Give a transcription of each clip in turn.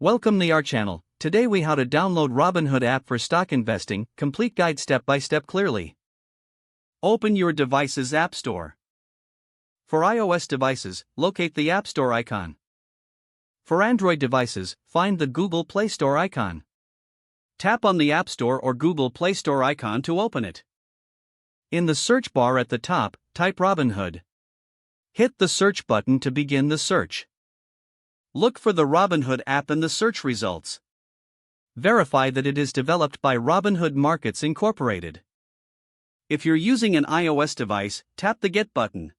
Welcome to our channel. Today we how to download Robinhood app for stock investing, complete guide step by step clearly. Open your device's App Store. For iOS devices, locate the App Store icon. For Android devices, find the Google Play Store icon. Tap on the App Store or Google Play Store icon to open it. In the search bar at the top, type Robinhood. Hit the search button to begin the search. Look for the Robinhood app in the search results. Verify that it is developed by Robinhood Markets Incorporated. If you're using an iOS device, tap the Get button.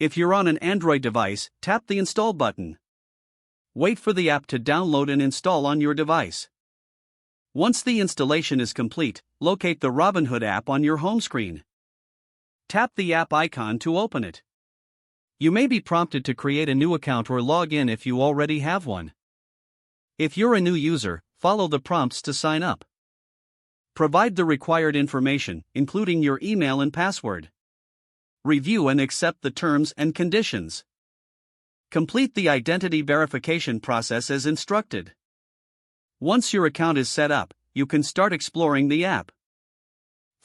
If you're on an Android device, tap the Install button. Wait for the app to download and install on your device. Once the installation is complete, locate the Robinhood app on your home screen. Tap the app icon to open it. You may be prompted to create a new account or log in if you already have one. If you're a new user, follow the prompts to sign up. Provide the required information, including your email and password. Review and accept the terms and conditions. Complete the identity verification process as instructed. Once your account is set up, you can start exploring the app.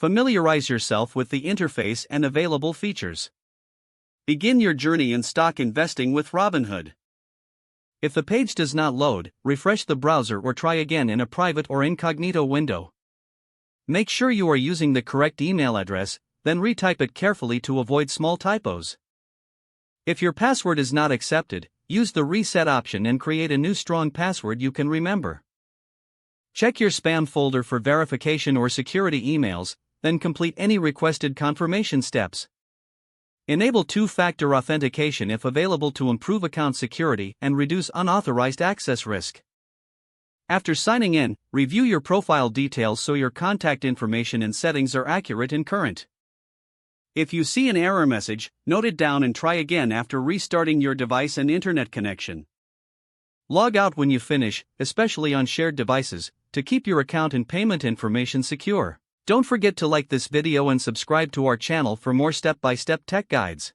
Familiarize yourself with the interface and available features. Begin your journey in stock investing with Robinhood. If the page does not load, refresh the browser or try again in a private or incognito window. Make sure you are using the correct email address, then retype it carefully to avoid small typos. If your password is not accepted, use the reset option and create a new strong password you can remember. Check your spam folder for verification or security emails, then complete any requested confirmation steps. Enable two-factor authentication if available to improve account security and reduce unauthorized access risk. After signing in, review your profile details so your contact information and settings are accurate and current. If you see an error message, note it down and try again after restarting your device and internet connection. Log out when you finish, especially on shared devices, to keep your account and payment information secure. Don't forget to like this video and subscribe to our channel for more step-by-step tech guides.